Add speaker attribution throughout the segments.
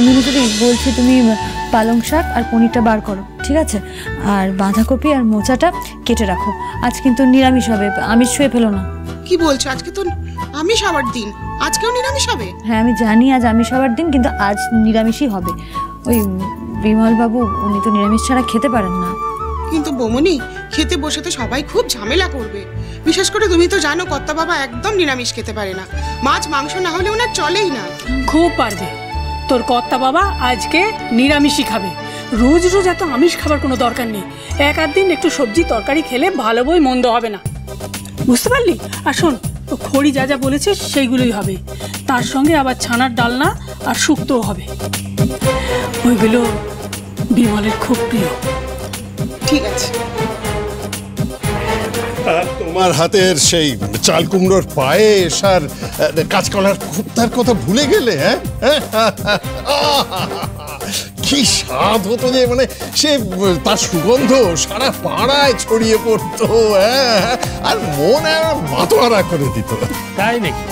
Speaker 1: মিনুদি বলছি তুমি পালং শাক আর পনিরটা বার করো, ঠিক আছে? আর বাঁধাকপি আর মোচাটা কেটে রাখো। আজ কিন্তু নিরামিষ হবে, আমিষ ছুঁয়ে ফেলো না।
Speaker 2: কি বলছো? আজকে তো আমিষ হবার দিন, আজকেও নিরামিষ হবে?
Speaker 1: হ্যাঁ আমি জানি আজ আমিষ হবার দিন, কিন্তু আজ নিরামিষই হবে। ওই বিমল বাবু উনি তো নিরামিষ ছাড়া খেতে পারেন না।
Speaker 2: কিন্তু বৌমনি, খেতে বসে তো সবাই খুব ঝামেলা করবে। বিশেষ করে তুমি তো জানো কর্তা বাবা একদম নিরামিষ খেতে পারে না, মাছ মাংস না হলে ওনার চলেই না।
Speaker 3: খুব পারবে, তোর কর্তা বাবা আজকে নিরামিষই খাবে। রোজ রোজ এত আমিষ খাবার কোনো দরকার নেই। এক আধ দিন একটু সবজি তরকারি খেলে ভালো বই মন্দ হবে না, বুঝতে পারলি? আর শোন, খড়ি যা যা বলেছে সেইগুলোই হবে, তার সঙ্গে আবার ছানার ডালনা আর শুক্তও হবে। ওইগুলো বিমলের খুব প্রিয়।
Speaker 2: ঠিক আছে।
Speaker 4: তোমার হাতের সেই চাল কুমড়োর পায়েস আর কাঁচকলার কোপ্তার কথা ভুলে গেলে? হ্যাঁ, কি স্বাদ হতো যে, মানে সে তার সুগন্ধ সারা পাড়ায় ছড়িয়ে পড়তো। হ্যাঁ, আর মন মাতোয়ারা করে দিত।
Speaker 5: তাই নাকি?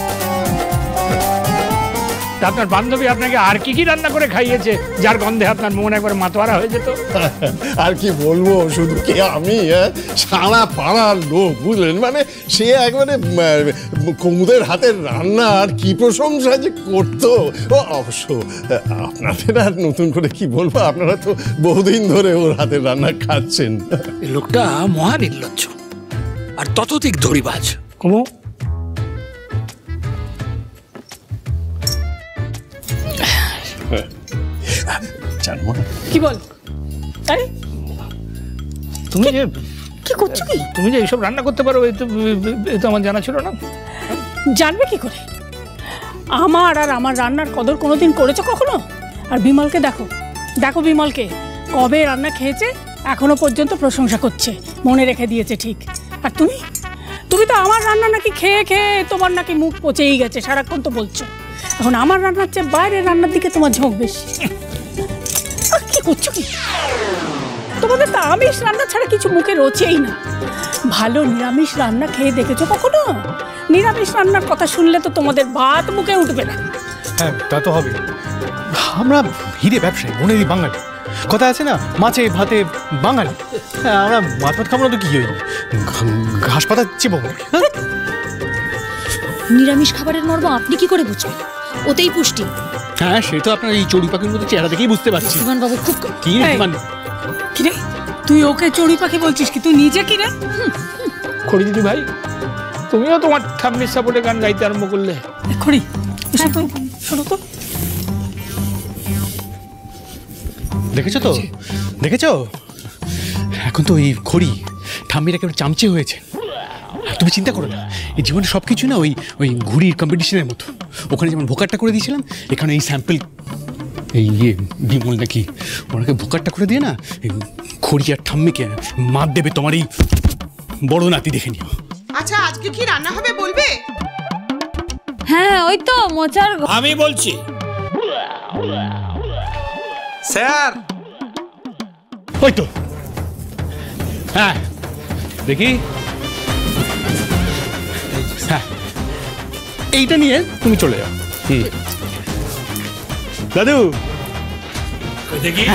Speaker 5: আপনার বান্ধবী আপনাকে আর কি কি রান্না করে খাইয়েছে যার গন্ধে আপনার মন একবার মাতোয়ারা হয়ে যেত?
Speaker 4: আর কি বলবো, শুধু কে আমি, সারা পাড়ার লোক, বুঝলেন? মানে সে একবারে কুমুদের হাতের রান্না আর কি প্রশংসা যে করতো। ও অবশ্য আপনাদের আর নতুন করে কি বলবো, আপনারা তো বহুদিন ধরে ওর হাতের রান্না খাচ্ছেন।
Speaker 6: লোকটা মহা নির্লজ্জ আর ততোধিক ধরিবাজ।
Speaker 5: কুমু,
Speaker 3: কি বল?
Speaker 5: তুমি যে
Speaker 3: কি করছো? কি
Speaker 5: তুমি যে এইসব রান্না করতে পারো, এই তো আমার জানা ছিল না।
Speaker 3: জানবে কি করে? আমার আর আমার রান্নার কদর কোনোদিন করেছো কখনো? আর বিমলকে দেখো, দেখো বিমলকে, কবে রান্না খেয়েছে এখনো পর্যন্ত প্রশংসা করছে, মনে রেখে দিয়েছে ঠিক। আর তুমি তুমি তো আমার রান্না নাকি খেয়ে খেয়ে তোমার নাকি মুখ পচেই গেছে, সারাক্ষণ তো বলছো। এখন আমার রান্নার চেয়ে বাইরের রান্নার দিকে তোমার ঝোঁক বেশি। কি করছো কি? তোমাদের তো আমিষ রান্না ছাড়া কিছু মুখে রোচেই না। ভালো নিরামিষ রান্না খেয়ে দেখেছো কখনো? নিরামিষ রান্নার কথা শুনলে তো তোমাদের ভাত মুখে উঠবে না।
Speaker 7: হ্যাঁ তা তো হবে, আমরা হিরে ব্যবসায়ী, মনেরই বাঙালি। কথা আছে না, মাছে ভাতে বাঙালি। হ্যাঁ, আমরা মাছ ভাত খাবো না তো কি হই, ঘাস পাতা চেপো।
Speaker 8: নিরামিষ খাবারের মর্ম আপনি কি করে বুঝবেন? ওতেই পুষ্টি।
Speaker 7: হ্যাঁ, সে তো আপনার এই চড়ুই পাখির মতো চেহারা দেখেই বুঝতে পারছি।
Speaker 8: বাবু খুব
Speaker 7: কি
Speaker 3: কিরে, তুই ওকে চড়ুই পাখি বলছিস কি? তুই নিজে কিরে?
Speaker 5: খড়ি দিদি ভাই, তুমিও তোমার ঠাম্মির সাপোর্টে গান গাইতে আরম্ভ করলে।
Speaker 3: খড়ি শোনো তো,
Speaker 7: দেখেছো তো, দেখেছো? এখন তো এই খড়ি ঠাম্মির একেবারে চামচে হয়েছে। তুমি চিন্তা করো না, এই জীবনে সব কিছু না ওই ওই ঘুড়ির কম্পিটিশনের মতো। ওখানে যেমন ভোকারটা করে দিয়েছিলাম, এখানে এই স্যাম্পল এই বিমল নাকি ওনাকে ভোকারটা করে দিয়ে না, এই খড়ি আর ঠাম্মিকে মাত দেবে তোমার এই বড় নাতি, দেখে নিও।
Speaker 2: আচ্ছা, আজকে কি রান্না হবে বলবে?
Speaker 1: হ্যাঁ ওই তো মোচার।
Speaker 6: আমি বলছি স্যার।
Speaker 7: ওই তো, হ্যাঁ দেখি, হ্যাঁ এইটা নিয়ে তুমি চলে যাও। দাদু
Speaker 6: দেখি,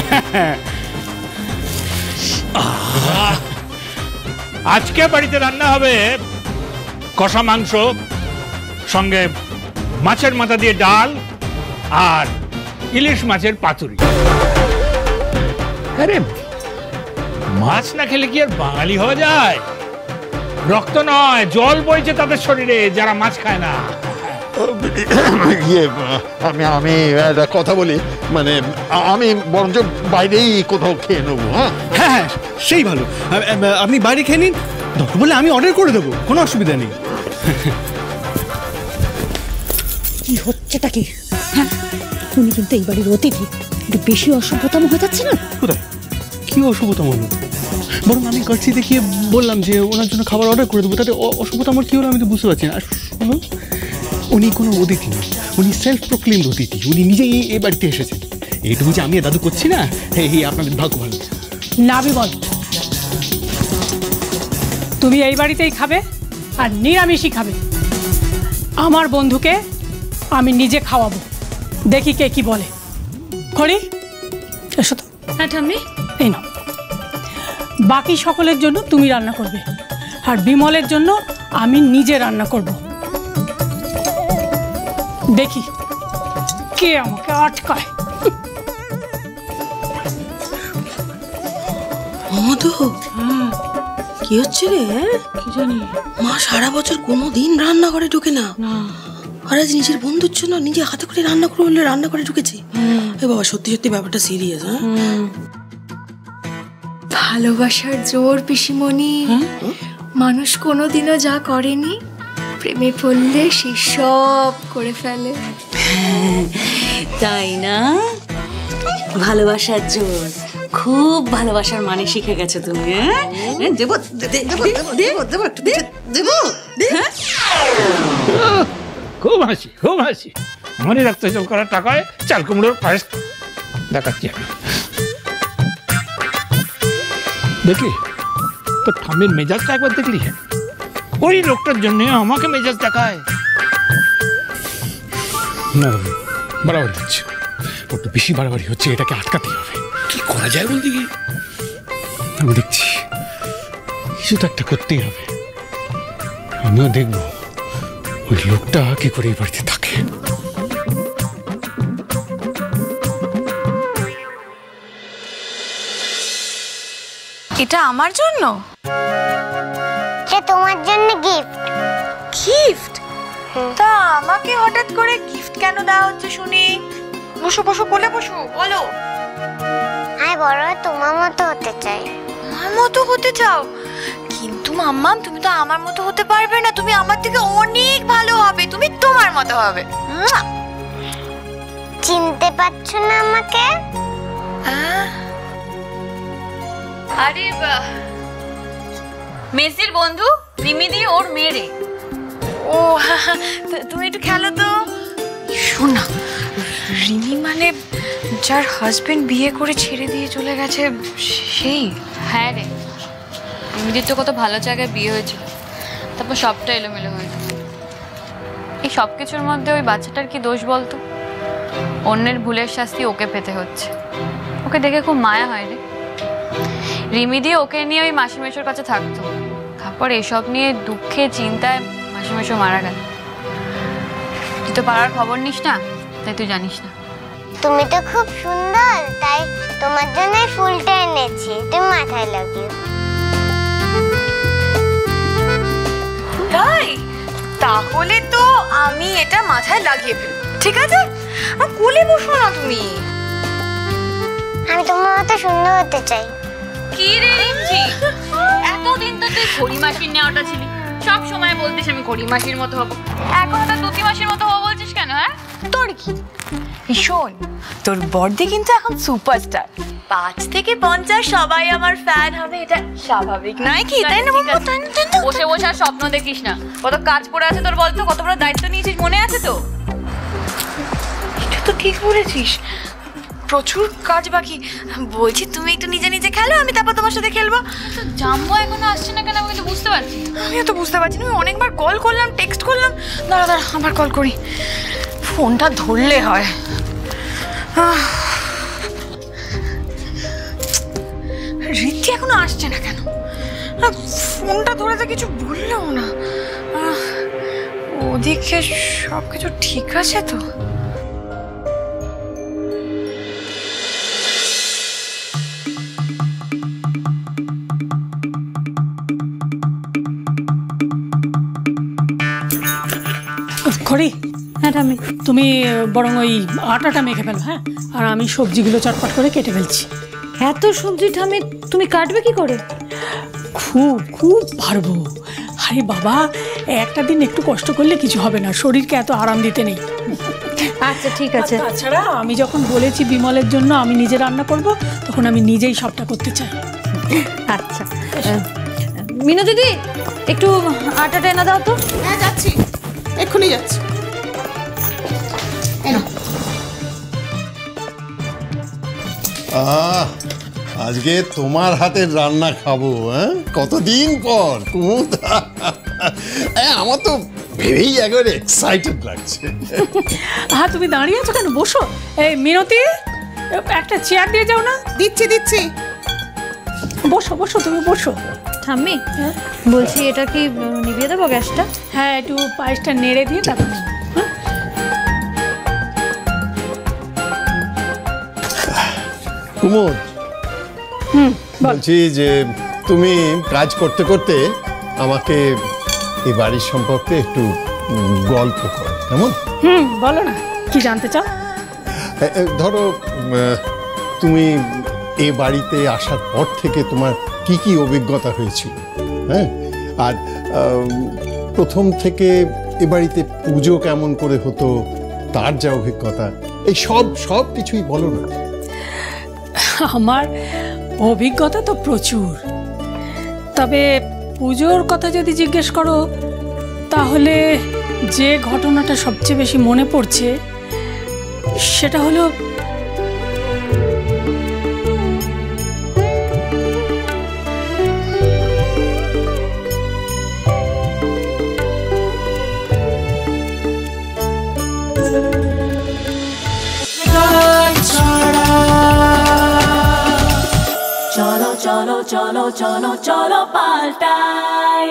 Speaker 5: আজকে বাড়িতে রান্না হবে কষা মাংস, সঙ্গে মাছের মাথা দিয়ে ডাল আর ইলিশ মাছের পাতুরি। আরে মাছ না খেলে কি আর বাঙালি হওয়া যায়? রক্ত নয়, জল বইছে তাদের শরীরে যারা মাছ খায় না।
Speaker 4: আমি একটা কথা বলি, মানে আমি বরঞ্চ বাইরেই কোথাও খেয়ে নেবো। হ্যাঁ
Speaker 7: হ্যাঁ, সেই ভালো, আপনি বাইরে খেয়ে নিন, দরকার বলে আমি অর্ডার করে দেবো, কোনো অসুবিধা নেই।
Speaker 8: কি হচ্ছেটা কি? হ্যাঁ, উনি কিন্তু এই বাড়ির অতিথি, একটু বেশি অসভ্যতাম হয়ে যাচ্ছে না?
Speaker 7: কোথায় কি অসুবিধা হলো? বরং আমি কাটছি দেখিয়ে বললাম যে ওনার জন্য খাবার অর্ডার করে দেবো, তাতে অসুবিধা আমার কী হলো আমি তো বুঝতে পারছি না। শুনুন, উনি কোনো অতিথি না, উনি সেলফ প্রক্লেমড অতিথি, উনি নিজেই এই বাড়িতে এসেছেন। এইটুকু যে আমি দাদু করছি না, এই আপনাদের ভাগ্য ভালো।
Speaker 3: না বিমল, তুমি এই বাড়িতেই খাবে আর নিরামিষই খাবে। আমার বন্ধুকে আমি নিজে খাওয়াবো, দেখি কে কি বলে। খড়ি এসো তো।
Speaker 1: হ্যাঁ ঠাম্মি।
Speaker 3: এই নাও, বাকি সকলের জন্য তুমি রান্না করবে, আর বিমলের জন্য আমি নিজে রান্না করব। দেখি কে আমাকে আটকায়।
Speaker 9: মধু, কি হচ্ছে রে?
Speaker 2: কি জানি,
Speaker 9: মা সারা বছর কোনোদিন রান্না করে ঢুকে না, আর আজ নিজের বন্ধুর জন্য নিজে হাতে করে রান্না করে বললে রান্না করে ঢুকেছে। এ বাবা, সত্যি সত্যি ব্যাপারটা সিরিয়াস। হ্যাঁ,
Speaker 10: ভালোবাসার জোর পিসিমণি, মানুষ কোনোদিনও যা করেনি প্রেমে পড়লে সে সব করে ফেলে।
Speaker 8: তাই না? ভালোবাসার জোর, খুব ভালোবাসার মানে শিখে গেছো তুমি। দেবো দেবো দেবো দেবো একটু দেবো।
Speaker 5: খুব হাসি, খুব হাসি। আমারই রক্ত জল করার টাকায় চাল কুমড়োর পায়েস দেখাচ্ছি আমি। দেখলি তোর ঠাম্মির মেজাজটা একবার দেখলি? ওই লোকটার জন্য আমাকে মেজাজ দেখায়।
Speaker 7: না বাড়াবাড়ি হচ্ছে, একটু বেশি বাড়াবাড়ি হচ্ছে, এটাকে আটকাতে হবে।
Speaker 6: কি করা যায় বলতে কি?
Speaker 7: আমি দেখছি কিছু তো একটা করতেই হবে। আমিও দেখবো ওই লোকটা কি করে এই বাড়িতে থাকে।
Speaker 10: এটা আমার জন্য?
Speaker 11: এটা তোমার জন্য গিফট।
Speaker 10: গিফট? তা আমাকে হঠাৎ করে গিফট কেন দেওয়া হচ্ছে শুনি? বসো বসো, কোলে বসো, বলো।
Speaker 11: আমি বড় হয়ে তোমার মতো হতে চাই।
Speaker 10: আমার মতো হতে চাও? কিন্তু মাম্মাম, তুমি তো আমার মতো হতে পারবে না, তুমি আমার থেকে অনেক ভালো হবে, তুমি তোমার মতো হবে।
Speaker 11: চিনতে পারছো না আমাকে?
Speaker 1: আরে মেসির বন্ধু রিমিদি, ওর মেয়ে।
Speaker 10: ও তুমি একটু খেলো তো। শোনা, রিমি মানে যার হাজবেন্ড বিয়ে করে ছেড়ে দিয়ে চলে গেছে সেই?
Speaker 1: হ্যাঁ রে, রিমিদির তো কত ভালো জায়গায় বিয়ে হয়েছিল, তারপর সবটা এলোমেলো হয়ে গেল। এই সব কিছুর মধ্যে ওই বাচ্চাটার কি দোষ বলতো? অন্যের ভুলের শাস্তি ওকে পেতে হচ্ছে। ওকে দেখে খুব মায়া হয় রে। রিমিদি ওকে নিয়ে ওই মাসিমেশোর কাছে থাকতো, তারপর এসব নিয়ে দুঃখে চিন্তায় মাসিমেশো মারা গেল। তুই তো পাড়ার খবর নিস না, তাই তুই জানিস না।
Speaker 11: তুমি তো খুব সুন্দর, তাই তোমার জন্য ফুলটা এনেছি, তুমি মাথায় লাগিও।
Speaker 10: তাই? তাহলে তো আমি এটা মাথায় লাগিয়ে ফেলব, ঠিক আছে? আর কোলে বসো না তুমি।
Speaker 11: আমি তোমার মতো সুন্দর হতে চাই।
Speaker 1: কি রে রিমঝি, এতদিন তো তুই ঘড়ি মাসির নেওয়াটা ছিলি, সব সময় বলতিস আমি ঘড়ি মাসির মতো হবো, এখন তো দুটি মাসির মতো হবো বলছিস কেন? হ্যাঁ
Speaker 10: তোর কি? শোন, তোর বর্দি কিন্তু এখন সুপারস্টার, 5 থেকে 50 সবাই আমার ফ্যান হবে, এটা স্বাভাবিক নয় কি? তাই না?
Speaker 1: বসে বসে আর স্বপ্ন দেখিস না। কত কাজ পড়ে আছে তোর, বলতো? কত বড় দায়িত্ব নিয়েছিস, মনে আছে তো?
Speaker 10: এটা তো ঠিক বলেছিস, প্রচুর কাজ বাকি। বলছি তুমি একটু নিজে নিজে খেলো, আমি তারপর তোমার সাথে খেলবো।
Speaker 1: জাম্বো এখনো আসছে না কেন, আমি কিন্তু বুঝতে পারছি।
Speaker 10: আমিও তো বুঝতে পারছি না, আমি অনেকবার কল করলাম, টেক্সট করলাম। দাঁড়া দাঁড়া, আবার কল করি, ফোনটা ধরলে হয়। রীতি এখনো আসছে না কেন? ফোনটা ধরে তো কিছু বললেও না। ওদিকে সব কিছু ঠিক আছে তো?
Speaker 3: খড়ি,
Speaker 1: হ্যাঁ ঠাম্মি।
Speaker 3: তুমি বরং ওই আটাটা মেখে ফেলো, হ্যাঁ? আর আমি সবজিগুলো চটপট করে কেটে ফেলছি।
Speaker 1: এত সবজি ঠাম্মি তুমি কাটবে কি করে?
Speaker 3: খুব খুব পারবো। আরে বাবা, একটা দিন একটু কষ্ট করলে কিছু হবে না, শরীরকে এত আরাম দিতে নেই।
Speaker 1: আচ্ছা ঠিক আছে।
Speaker 3: তাছাড়া আমি যখন বলেছি বিমলের জন্য আমি নিজে রান্না করব, তখন আমি নিজেই সবটা করতে চাই।
Speaker 1: আচ্ছা মিনু দিদি, একটু আটাটা এনে দাও তো।
Speaker 2: হ্যাঁ যাচ্ছি, এক্ষুনি যাচ্ছি।
Speaker 4: আজকে তোমার হাতের রান্না খাবো। হ্যাঁ, কতদিন পর কুমুদ। আমার তো ভেবেই একবারে এক্সাইটেড লাগছে।
Speaker 3: হ্যাঁ, তুমি দাঁড়িয়ে আছো কেন? বসো। এই মিনতি, একটা চেয়ার দিয়ে যাও না।
Speaker 2: দিচ্ছি দিচ্ছি।
Speaker 3: বসো বসো, তুমি বসো।
Speaker 10: ঠাম্মি বলছি এটা কি নিভিয়ে দেবো গ্যাসটা?
Speaker 3: হ্যাঁ, একটু পায়েসটা নেড়ে দিয়ে তারপর নেবো।
Speaker 4: কুমুদ, বলছি যে তুমি কাজ করতে করতে আমাকে এই বাড়ির সম্পর্কে একটু গল্প করো, কেমন?
Speaker 3: বলো না, কি জানতে চাও?
Speaker 4: ধরো তুমি এ বাড়িতে আসার পর থেকে তোমার কি কি অভিজ্ঞতা হয়েছিল, হ্যাঁ? আর প্রথম থেকে এ বাড়িতে পুজো কেমন করে হতো, তার যা অভিজ্ঞতা, এই সব কিছুই বলো না।
Speaker 3: আমার অভিজ্ঞতা তো প্রচুর, তবে পুজোর কথা যদি জিজ্ঞেস করো তাহলে যে ঘটনাটা সবচেয়ে বেশি মনে পড়ছে সেটা হলো
Speaker 12: চলো চলো চলো চলো চলো পাল্টাই।